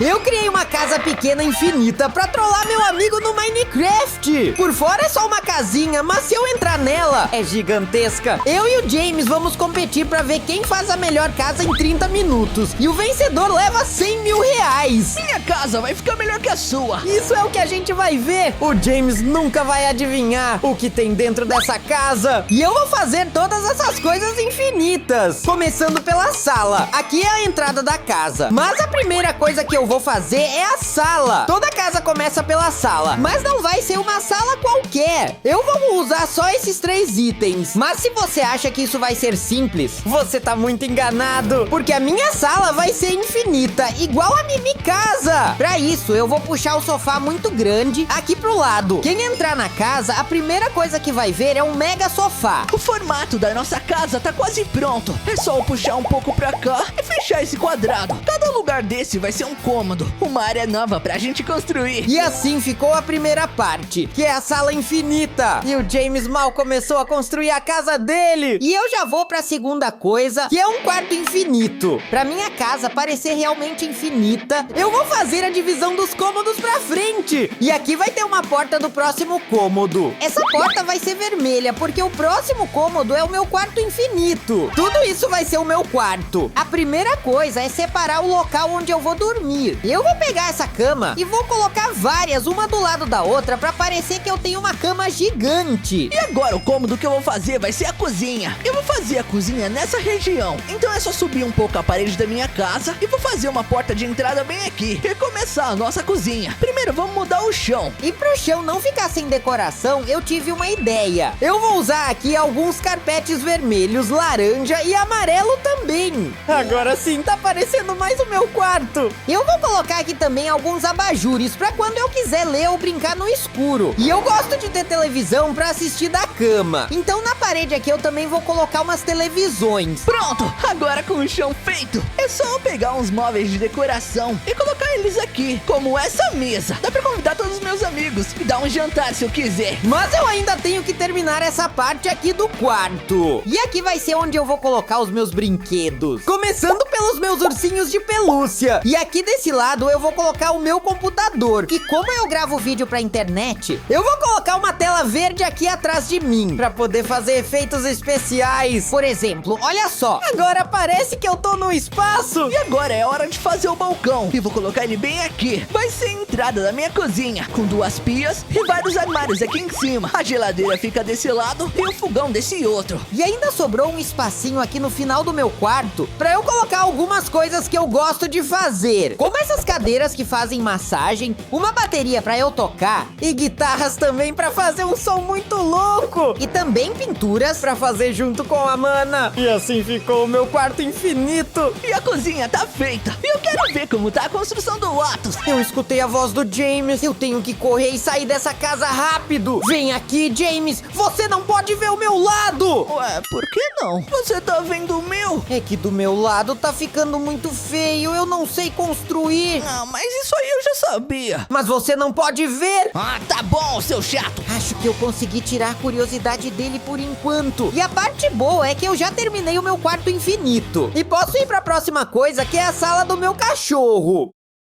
Eu criei uma casa pequena infinita pra trollar meu amigo no Minecraft. Por fora é só uma casinha, mas se eu entrar nela, é gigantesca. Eu e o James vamos competir pra ver quem faz a melhor casa em 30 minutos. E o vencedor leva 100 mil reais. Minha casa vai ficar melhor que a sua. Isso é o que a gente vai ver. O James nunca vai adivinhar o que tem dentro dessa casa. E eu vou fazer todas essas coisas infinitas. Começando pela sala. Aqui é a entrada da casa. Mas a primeira coisa que eu vou fazer é a sala. Toda casa começa pela sala, mas não vai ser uma sala qualquer. Eu vou usar só esses 3 itens. Mas se você acha que isso vai ser simples, você tá muito enganado, porque a minha sala vai ser infinita, igual a Mimi Casa. Pra isso, eu vou puxar o sofá muito grande aqui pro lado. Quem entrar na casa, a primeira coisa que vai ver é um mega sofá. O formato da nossa casa tá quase pronto. É só eu puxar um pouco pra cá e fechar esse quadrado. Cada lugar desse vai ser um cômodo, uma área nova pra gente construir. E assim ficou a primeira parte, que é a sala infinita. E o James mal começou a construir a casa dele. E eu já vou pra segunda coisa, que é um quarto infinito. Pra minha casa parecer realmente infinita, eu vou fazer a divisão dos cômodos pra frente. E aqui vai ter uma porta do próximo cômodo. Essa porta vai ser vermelha, porque o próximo cômodo é o meu quarto infinito. Tudo isso vai ser o meu quarto. A primeira coisa é separar o local onde eu vou dormir. Eu vou pegar essa cama e vou colocar várias, uma do lado da outra, pra parecer que eu tenho uma cama gigante. E agora o cômodo que eu vou fazer vai ser a cozinha. Eu vou fazer a cozinha nessa região. Então é só subir um pouco a parede da minha casa e vou fazer uma porta de entrada bem aqui e começar a nossa cozinha. Primeiro vamos mudar o chão. E pro chão não ficar sem decoração, eu tive uma ideia. Eu vou usar aqui alguns carpetes vermelhos, laranja e amarelo também. Agora sim tá parecendo mais o meu quarto. Eu vou colocar aqui também alguns abajures pra quando eu quiser ler ou brincar no escuro. E eu gosto de ter televisão pra assistir da cama. Então na parede aqui eu também vou colocar umas televisões. Pronto, agora com o chão feito, é só eu pegar uns móveis de decoração e colocar eles aqui, como essa mesa. Dá pra convidar todos os meus amigos e dar um jantar se eu quiser. Mas eu ainda tenho que terminar essa parte aqui do quarto. E aqui vai ser onde eu vou colocar os meus brinquedos. Começando pelos meus ursinhos de pelúcia. E aqui desse lado eu vou colocar o meu computador. E como eu gravo vídeo pra internet, eu vou colocar uma tela verde aqui atrás de mim, pra poder fazer efeitos especiais. Por exemplo, olha só, agora parece que eu tô no espaço. E agora é hora de fazer o balcão. E vou colocar ele bem aqui. Vai ser a entrada da minha cozinha, com 2 pias e vários armários aqui em cima. A geladeira fica desse lado e o fogão desse outro. E ainda sobrou um espacinho aqui no final do meu quarto pra eu colocar algumas coisas que eu gosto de fazer, como essas cadeiras que fazem massagem, uma bateria pra eu tocar e guitarras também pra fazer um som muito louco, e também pinturas pra fazer junto com a mana. E assim ficou o meu quarto infinito. E a cozinha tá feita. E eu quero ver como tá a construção do Atos. Eu escutei a voz do James. Eu tenho que correr e sair dessa casa rápido. Vem aqui, James. Você não pode ver o meu lado. Ué, por que não? Você tá vendo o meu? É que do meu lado tá ficando muito feio. Eu não sei construir. Ah, mas isso aí eu já sabia. Mas você não pode ver. Ah, tá bom, seu chato. Acho que eu consegui tirar a curiosidade dele por enquanto. E a parte boa é que eu já terminei o meu quarto infinito. E posso ir pra próxima coisa, que é a sala do meu cachorro.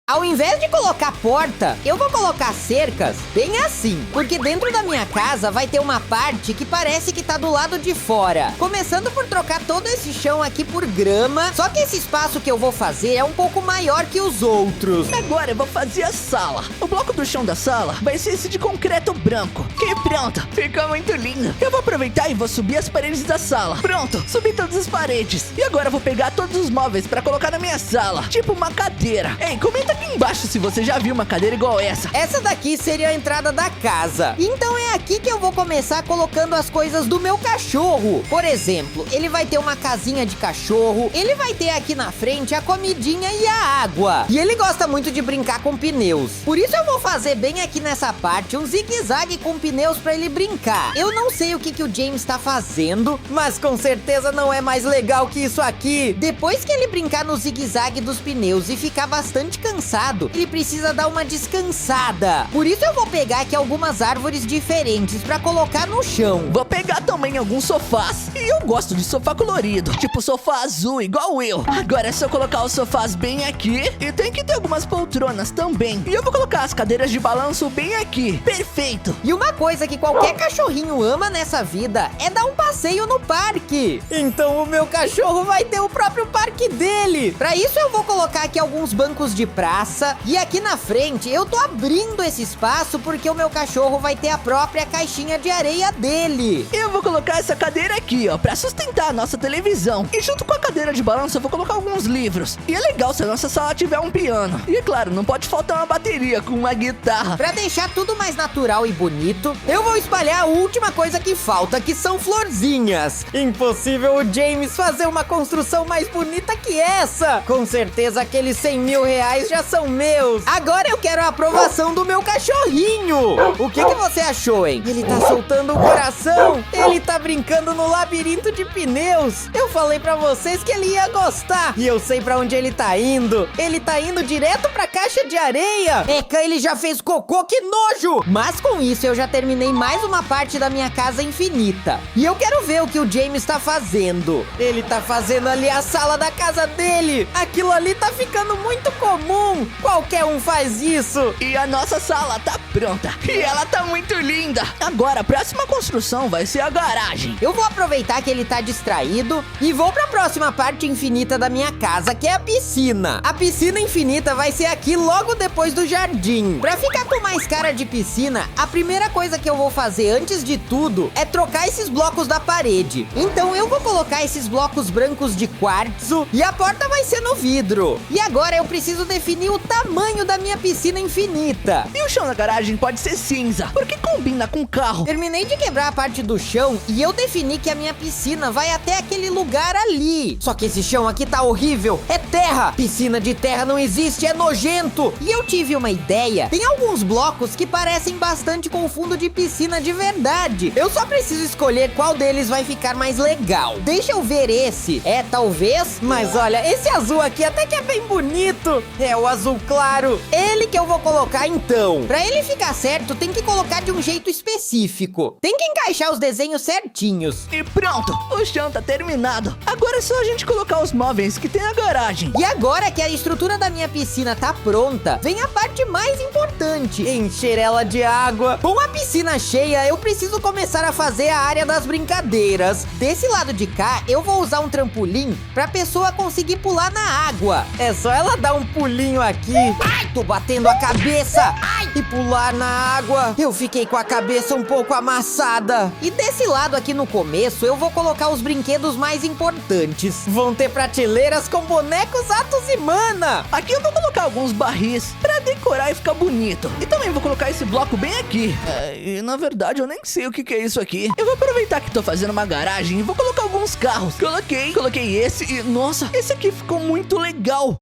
Ao invés de colocar porta, eu vou colocar cercas bem assim, porque dentro da minha casa vai ter uma parte que parece que tá do lado de fora. Começando por trocar todo esse chão aqui por grama, só que esse espaço que eu vou fazer é um pouco maior que os outros. Agora eu vou fazer a sala. O bloco do chão da sala vai ser esse de concreto branco. E pronto, ficou muito lindo. Eu vou aproveitar e vou subir as paredes da sala. Pronto, subi todas as paredes. E agora eu vou pegar todos os móveis pra colocar na minha sala, tipo uma cadeira. Ei, comenta aqui embaixo se você já viu uma cadeira igual essa. Essa daqui seria a entrada da casa. Então é aqui que eu vou começar colocando as coisas do meu cachorro. Por exemplo, ele vai ter uma casinha de cachorro. Ele vai ter aqui na frente a comidinha e a água. E ele gosta muito de brincar com pneus. Por isso eu vou fazer bem aqui nessa parte um zigue-zague com pneus pra ele brincar. Eu não sei o que o James tá fazendo, mas com certeza não é mais legal que isso aqui. Depois que ele brincar no zigue-zague dos pneus e ficar bastante cansado, cansado. Ele precisa dar uma descansada. Por isso eu vou pegar aqui algumas árvores diferentes pra colocar no chão. Vou pegar também alguns sofás. E eu gosto de sofá colorido, tipo sofá azul, igual eu. Agora é só colocar os sofás bem aqui. E tem que ter algumas poltronas também. E eu vou colocar as cadeiras de balanço bem aqui. Perfeito. E uma coisa que qualquer cachorrinho ama nessa vida é dar um passeio no parque. Então o meu cachorro vai ter o próprio parque dele. Pra isso eu vou colocar aqui alguns bancos de praça. E aqui na frente eu tô abrindo esse espaço porque o meu cachorro vai ter a própria caixinha de areia dele. Eu vou colocar essa cadeira aqui, ó, pra sustentar a nossa televisão. E junto com a cadeira de balanço eu vou colocar alguns livros. E é legal se a nossa sala tiver um piano. E é claro, não pode faltar uma bateria com uma guitarra. Pra deixar tudo mais natural e bonito, eu vou espalhar a última coisa que falta, que são florzinhas. Impossível o James fazer uma construção mais bonita que essa. Com certeza aqueles 100 mil reais já são meus. Agora eu quero a aprovação do meu cachorrinho. O que você achou, hein? Ele tá soltando o coração. Ele tá brincando no labirinto de pneus. Eu falei pra vocês que ele ia gostar. E eu sei pra onde ele tá indo. Ele tá indo direto pra caixa de areia. Eca, ele já fez cocô, que nojo! Mas com isso eu já terminei mais uma parte da minha casa infinita. E eu quero ver o que o James tá fazendo. Ele tá fazendo ali a sala da casa dele. Aquilo ali tá ficando muito comum. Qualquer um faz isso. E a nossa sala tá pronta. E ela tá muito linda. Agora a próxima construção vai ser a garagem. Eu vou aproveitar que ele tá distraído e vou pra próxima parte infinita da minha casa, que é a piscina. A piscina infinita vai ser aqui logo depois do jardim. Pra ficar com mais cara de piscina, a primeira coisa que eu vou fazer antes de tudo é trocar esses blocos da parede. Então eu vou colocar esses blocos brancos de quartzo e a porta vai ser no vidro. E agora eu preciso definir o tamanho da minha piscina infinita. E o chão da garagem pode ser cinza, porque combina com o carro. Terminei de quebrar a parte do chão e eu defini que a minha piscina vai até aquele lugar ali. Só que esse chão aqui tá horrível, é terra. Piscina de terra não existe, é nojento. E eu tive uma ideia. Tem alguns blocos que parecem bastante com o fundo de piscina de verdade. Eu só preciso escolher qual deles vai ficar mais legal. Deixa eu ver esse. É, talvez. Mas olha, esse azul aqui até que é bem bonito. É o azul claro. Ele que eu vou colocar então. Pra ele ficar certo, tem que colocar de um jeito específico. Tem que encaixar os desenhos certinhos. E pronto, o chão tá terminado. Agora é só a gente colocar os móveis que tem na garagem. E agora que a estrutura da minha piscina tá pronta, vem a parte mais importante: encher ela de água. Com a piscina cheia, eu preciso começar a fazer a área das brincadeiras. Desse lado de cá, eu vou usar um trampolim pra pessoa conseguir pular na água. É só ela dar um pulinho aqui. Ai, tô batendo a cabeça. Ai, e pular na água. Eu fiquei com a cabeça um pouco amassada. E desse lado aqui no começo, eu vou colocar os brinquedos mais importantes. Vão ter prateleiras com bonecos Atos e Mana. Aqui eu vou colocar alguns barris pra decorar e ficar bonito. E também vou colocar esse bloco bem aqui. E na verdade eu nem sei o que é isso aqui. Eu vou aproveitar que tô fazendo uma garagem e vou colocar alguns carros. Coloquei esse e, nossa, esse aqui ficou muito legal.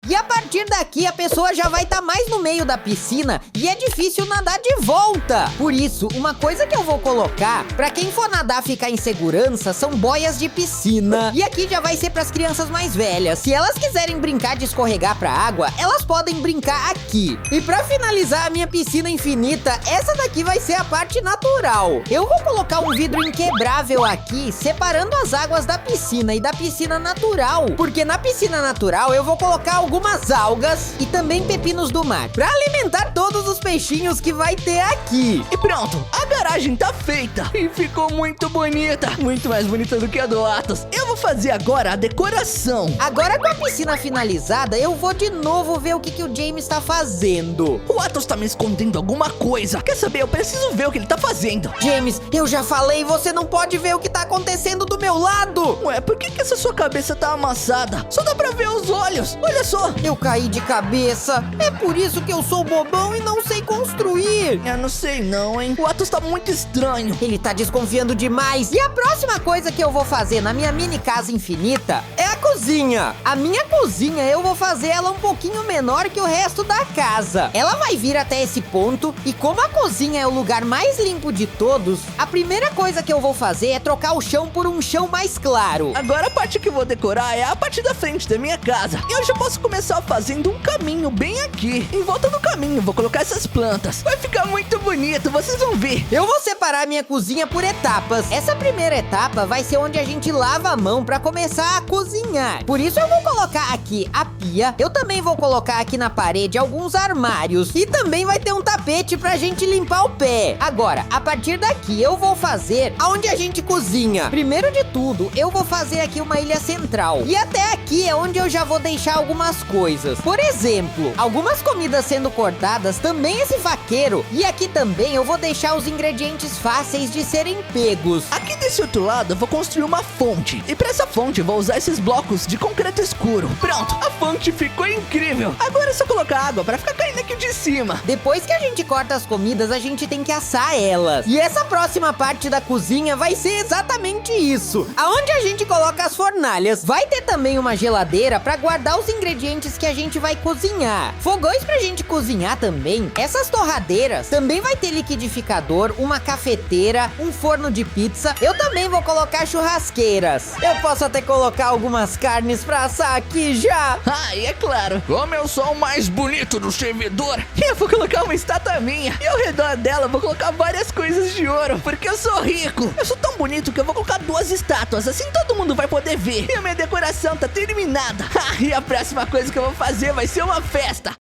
E a partir daqui a pessoa já vai estar mais no meio da piscina e é difícil nadar de volta. Por isso, uma coisa que eu vou colocar pra quem for nadar ficar em segurança são boias de piscina. E aqui já vai ser pras crianças mais velhas. Se elas quiserem brincar de escorregar pra água, elas podem brincar aqui. E pra finalizar a minha piscina infinita, essa daqui vai ser a parte natural. Eu vou colocar um vidro inquebrável aqui, separando as águas da piscina e da piscina natural. Porque na piscina natural eu vou colocar algumas algas e também pepinos do mar, pra alimentar todos os peixinhos que vai ter aqui. E pronto, a garagem tá feita e ficou muito bonita, muito mais bonita do que a do Atos. Eu vou fazer agora a decoração. Agora com a piscina finalizada, eu vou de novo ver o que o James tá fazendo. O Atos tá me escondendo alguma coisa. Quer saber? Eu preciso ver o que ele tá fazendo. James, eu já falei, você não pode ver o que tá acontecendo do meu lado. Ué, por que essa sua cabeça tá amassada? Só dá pra ver os olhos. Olha só. Eu caí de cabeça. É por isso que eu sou bobão e não sei construir. Eu não sei não, hein? O Atos tá muito estranho. Ele tá desconfiando demais. E a próxima coisa que eu vou fazer na minha mini casa infinita é a cozinha. A minha cozinha, eu vou fazer ela um pouquinho menor que o resto da casa. Ela vai vir até esse ponto e como a cozinha é o lugar mais limpo de todos, a primeira coisa que eu vou fazer é trocar o chão por um chão mais claro. Agora a parte que eu vou decorar é a parte da frente da minha casa. E eu já posso começar fazendo um caminho bem aqui. Em volta do caminho, vou colocar essas plantas. Vai ficar muito bonito, vocês vão ver. Eu vou separar minha cozinha por etapas. Essa primeira etapa vai ser onde a gente lava a mão pra começar a cozinhar. Por isso eu vou colocar aqui a pia. Eu também vou colocar aqui na parede alguns armários. E também vai ter um tapete pra gente limpar o pé. Agora, a partir daqui eu vou fazer aonde a gente cozinha. Primeiro de tudo, eu vou fazer aqui uma ilha central. E até aqui é onde eu já vou deixar algumas coisas. Por exemplo, algumas comidas sendo cortadas, também esse faqueiro. E aqui também eu vou deixar os ingredientes fáceis de serem pegos. Aqui desse outro lado eu vou construir uma fonte. E pra essa fonte eu vou usar esses blocos de concreto escuro. Pronto, a fonte ficou incrível. Agora é só colocar água pra ficar caindo aqui de cima. Depois que a gente corta as comidas, a gente tem que assar elas. E essa próxima parte da cozinha vai ser exatamente isso. Aonde a gente coloca as fornalhas. Vai ter também uma geladeira pra guardar os ingredientes que a gente vai cozinhar. Fogões pra gente cozinhar também. Essas torradeiras. Também vai ter liquidificador, uma cafeteira, um forno de pizza. Eu também vou colocar churrasqueiras. Eu posso até colocar algumas carnes pra assar aqui já. Ah, e é claro, como eu sou o mais bonito do servidor, eu vou colocar uma estátua minha. E ao redor dela eu vou colocar várias coisas de ouro, porque eu sou rico. Eu sou tão bonito que eu vou colocar 2 estátuas, assim todo mundo vai poder ver. E a minha decoração tá terminada. E a próxima coisa que eu vou fazer vai ser uma festa.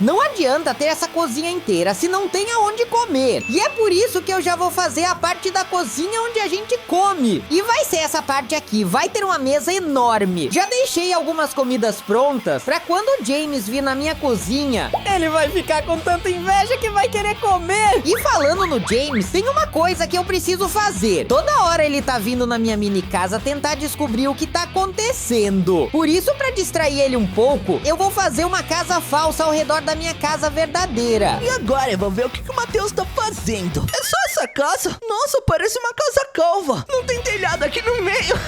Não adianta ter essa cozinha inteira se não tem aonde comer. E é por isso que eu já vou fazer a parte da cozinha onde a gente come. E vai ser essa parte aqui, vai ter uma mesa enorme. Já deixei algumas comidas prontas pra quando o James vir na minha cozinha, ele vai ficar com tanta inveja que vai querer comer. E falando no James, tem uma coisa que eu preciso fazer. Toda hora ele tá vindo na minha mini casa tentar descobrir o que tá acontecendo. Por isso, pra distrair ele um pouco, eu vou fazer uma casa falsa ao redor da minha casa verdadeira. E agora eu vou ver o que o Matheus tá fazendo. É só essa casa? Nossa, parece uma casa calva. Não tem telhado aqui no meio.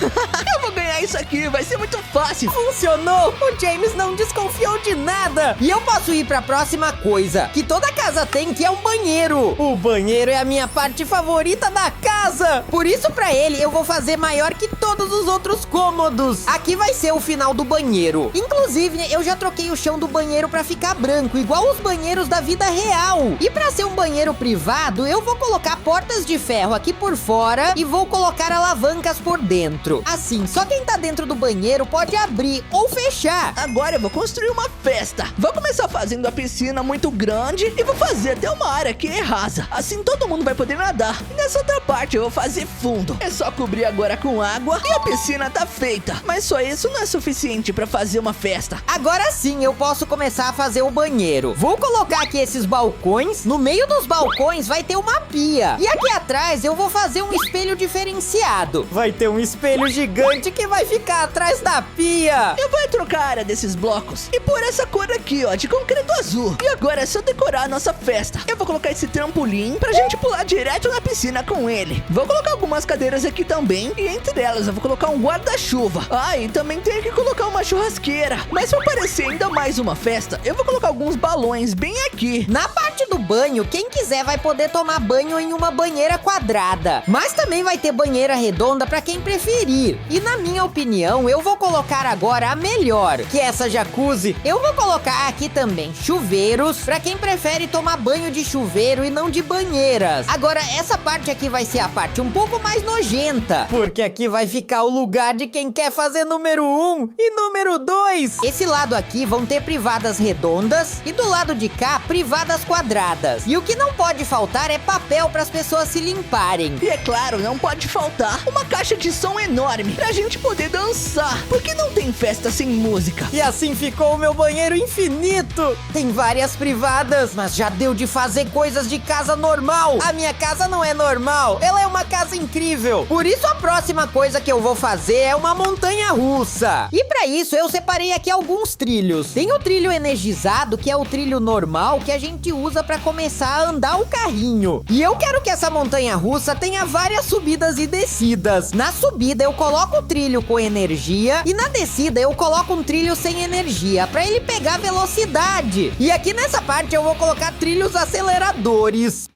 Eu vou ganhar isso aqui, vai ser muito fácil. Funcionou! O James não desconfiou de nada. E eu posso ir pra próxima coisa, que toda casa tem, que é um banheiro. O banheiro é a minha parte favorita da casa. Por isso, pra ele, eu vou fazer maior que todos os outros cômodos. Aqui vai ser o final do banheiro. Inclusive, eu já troquei o chão do banheiro pra ficar branco, igual os banheiros da vida real. E pra ser um banheiro privado, eu vou colocar portas de ferro aqui por fora e vou colocar alavancas por dentro. Assim, só quem tá dentro do banheiro pode abrir ou fechar. Agora eu vou construir uma festa. Vou começar fazendo a piscina muito grande e vou fazer até uma área que é rasa. Assim todo mundo vai poder nadar. E nessa outra parte eu vou fazer fundo. É só cobrir agora com água e a piscina tá feita. Mas só isso não é suficiente pra fazer uma festa. Agora sim eu posso começar a fazer o banheiro. Vou colocar aqui esses balcões. No meio dos balcões vai ter uma pia. E aqui atrás eu vou fazer um espelho diferenciado. Vai ter um espelho gigante que vai ficar atrás da pia. Eu vou trocar a área desses blocos e pôr essa cor aqui, ó, de concreto azul. E agora é só decorar a nossa festa. Eu vou colocar esse trampolim pra gente pular direto na piscina com ele. Vou colocar algumas cadeiras aqui também. E entre elas eu vou colocar um guarda-chuva. Ah, e também tenho que colocar uma churrasqueira. Mas pra parecer ainda mais uma festa, eu vou colocar alguns balões bem aqui. Na parte do banho, quem quiser vai poder tomar banho em uma banheira quadrada. Mas também vai ter banheira redonda pra quem preferir. E na minha opinião, eu vou colocar agora a melhor, que é essa jacuzzi. Eu vou colocar aqui também chuveiros pra quem prefere tomar banho de chuveiro e não de banheiras. Agora, essa parte aqui vai ser a parte um pouco mais nojenta, porque aqui vai ficar o lugar de quem quer fazer número 1 e número 2. Esse lado aqui vão ter privadas redondas e do lado de cá, privadas quadradas. E o que não pode faltar é papel para as pessoas se limparem. E é claro, não pode faltar uma caixa de som enorme pra gente poder dançar, porque não tem festa sem música. E assim ficou o meu banheiro infinito. bonito. Tem várias privadas, mas já deu de fazer coisas de casa normal. A minha casa não é normal, ela é uma casa incrível. Por isso a próxima coisa que eu vou fazer é uma montanha-russa. E pra isso eu separei aqui alguns trilhos. Tem o trilho energizado, que é o trilho normal que a gente usa pra começar a andar o carrinho. E eu quero que essa montanha-russa tenha várias subidas e descidas. Na subida eu coloco o trilho com energia e na descida eu coloco um trilho sem energia pra ele pegar velocidade. E aqui nessa parte eu vou colocar trilhos aceleradores.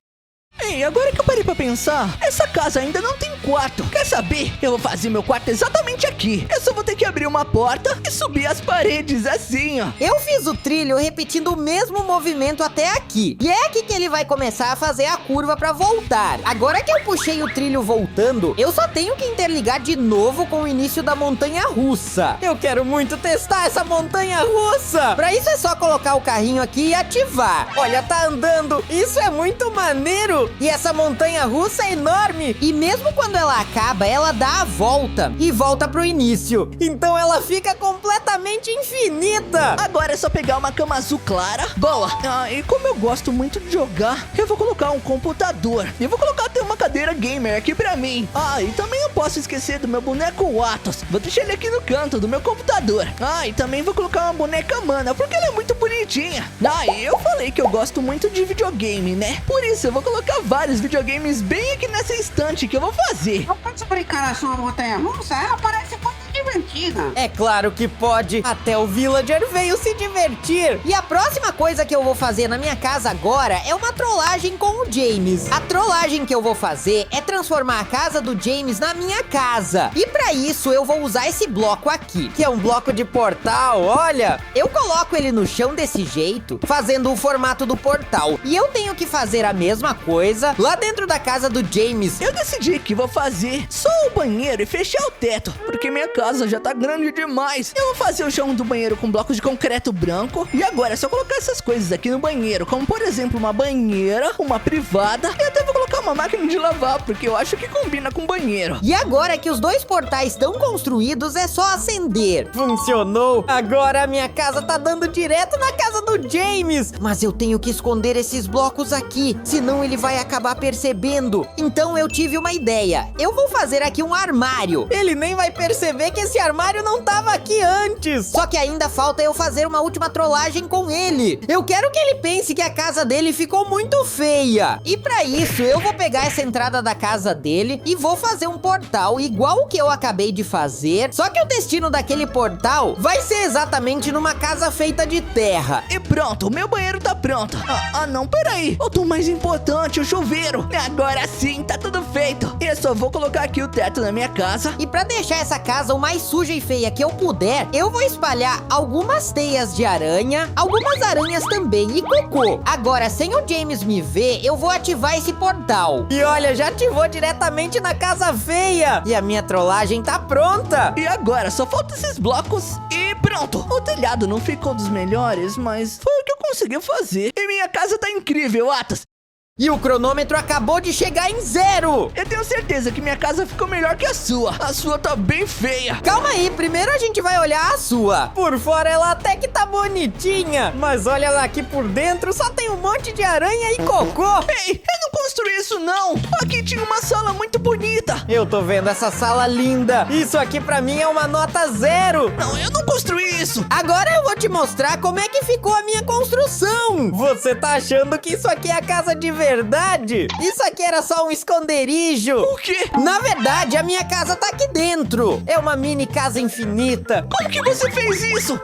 Ei, agora que eu parei pra pensar, essa casa ainda não tem quarto. Quer saber? Eu vou fazer meu quarto exatamente aqui. Eu só vou ter que abrir uma porta e subir as paredes assim, ó. Eu fiz o trilho repetindo o mesmo movimento até aqui. E é aqui que ele vai começar a fazer a curva pra voltar. Agora que eu puxei o trilho voltando, eu só tenho que interligar de novo com o início da montanha-russa. Eu quero muito testar essa montanha-russa. Pra isso é só colocar o carrinho aqui e ativar. Olha, tá andando. Isso é muito maneiro. E essa montanha-russa é enorme. E mesmo quando ela acaba, ela dá a volta e volta pro início. Então ela fica completamente infinita. Agora é só pegar uma cama azul clara. Boa. E como eu gosto muito de jogar, eu vou colocar um computador. E vou colocar até uma cadeira gamer aqui pra mim. E também eu posso esquecer do meu boneco Atos. Vou deixar ele aqui no canto do meu computador. E também vou colocar uma boneca Mana, porque ela é muito bonitinha. E eu falei que eu gosto muito de videogame, né? Por isso eu vou colocar vários videogames bem aqui nessa estante que eu vou fazer. Eu posso brincar na sua montanha-russa? Ela parece muito divertida. É claro que pode. Até o Villager veio se divertir. E a próxima coisa que eu vou fazer na minha casa agora é uma trollagem com o James. A trollagem que eu vou fazer é transformar a casa do James na minha casa. E pra isso eu vou usar esse bloco aqui, que é um bloco de portal. Olha, eu coloco ele no chão desse jeito, fazendo o formato do portal. E eu tenho que fazer a mesma coisa lá dentro da casa do James. Eu decidi que vou fazer só o banheiro e fechar o teto, porque minha casa já tá grande demais. Eu vou fazer o chão do banheiro com blocos de concreto branco. E agora é só colocar essas coisas aqui no banheiro, como por exemplo uma banheira, uma privada, e até vou colocar uma máquina de lavar, porque eu acho que combina com banheiro. E agora que os dois portais estão construídos, é só acender. Funcionou! Agora a minha casa tá dando direto na casa do James. Mas eu tenho que esconder esses blocos aqui, senão ele vai acabar percebendo. Então eu tive uma ideia. Eu vou fazer aqui um armário. Ele nem vai perceber que esse armário não tava aqui antes. Só que ainda falta eu fazer uma última trollagem com ele. Eu quero que ele pense que a casa dele ficou muito feia. E pra isso eu vou pegar essa entrada da casa dele e vou fazer um portal igual o que eu acabei de fazer. Só que o destino daquele portal vai ser exatamente numa casa feita de terra. E pronto, o meu banheiro tá pronto. Não, peraí. O mais importante, o chuveiro. Agora sim, tá tudo feito. Eu só vou colocar aqui o teto na minha casa. E pra deixar essa casa o mais suja e feia que eu puder, eu vou espalhar algumas teias de aranha, algumas aranhas também e cocô. Agora, sem o James me ver, eu vou ativar esse portal. E olha, já ativou diretamente na casa feia. E a minha trollagem tá pronta. E agora, só faltam esses blocos e pronto. O telhado não ficou dos melhores, mas foi o que eu consegui fazer. E minha casa tá incrível, Atos. E o cronômetro acabou de chegar em 0. Eu tenho certeza que minha casa ficou melhor que a sua. A sua tá bem feia. Calma aí, primeiro a gente vai olhar a sua. Por fora ela até que tá bonitinha, mas olha lá aqui por dentro só tem um monte de aranha e cocô. Ei, eu não construí isso não. Aqui tinha uma sala muito bonita. Eu tô vendo essa sala linda. Isso aqui pra mim é uma nota 0. Não, eu não construí isso. Agora eu vou te mostrar como é que ficou a minha construção. Você tá achando que isso aqui é a casa de verdade? Isso aqui era só um esconderijo. O quê? Na verdade, a minha casa tá aqui dentro. É uma mini casa infinita. Como que você fez isso?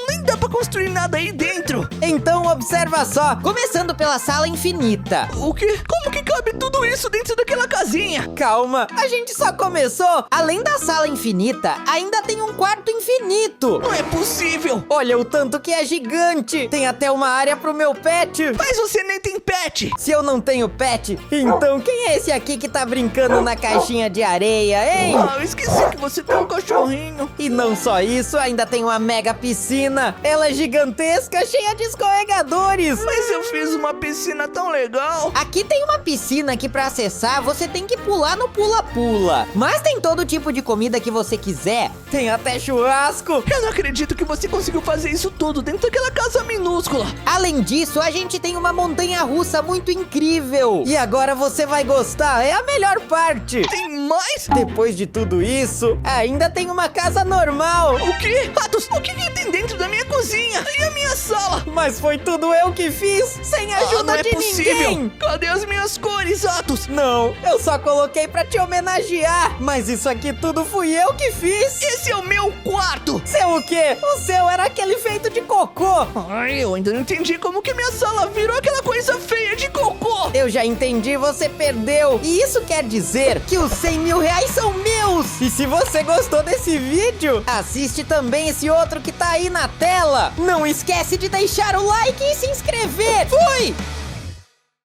Nem dá pra construir nada aí dentro. Então observa só, começando pela sala infinita. O quê? Como que cabe tudo isso dentro daquela casinha? Calma, a gente só começou. Além da sala infinita, ainda tem um quarto infinito. Não é possível. Olha o tanto que é gigante. Tem até uma área pro meu pet. Mas você nem tem pet. Se eu não tenho pet, então quem é esse aqui que tá brincando na caixinha de areia, hein? Eu esqueci que você tem um cachorrinho. E não só isso, ainda tem uma mega piscina. Ela é gigantesca, cheia de escorregadores. moradores. Mas eu fiz uma piscina tão legal. Aqui tem uma piscina que pra acessar você tem que pular no pula-pula. Mas tem todo tipo de comida que você quiser. Tem até churrasco. Eu não acredito que você conseguiu fazer isso tudo dentro daquela casa minúscula. Além disso, a gente tem uma montanha-russa muito incrível. E agora você vai gostar, é a melhor parte. Tem mais? Depois de tudo isso, ainda tem uma casa normal. O quê? Atos, o que tem dentro da minha cozinha? E a minha sala? Mas foi tudo eu que fiz, sem ajuda não é de possível. ninguém. Cadê as minhas cores, Atos? Não, eu só coloquei pra te homenagear. Mas isso aqui tudo fui eu que fiz. Esse é o meu quarto. Seu o quê? O seu era aquele feito de cocô. Ai, eu ainda não entendi como que minha sala virou aquela coisa feia de cocô. Eu já entendi, você perdeu. E isso quer dizer que os 100 mil reais são meus. E se você gostou desse vídeo, assiste também esse outro que tá aí na tela. Não esquece de deixar o like e se inscrever. Fui!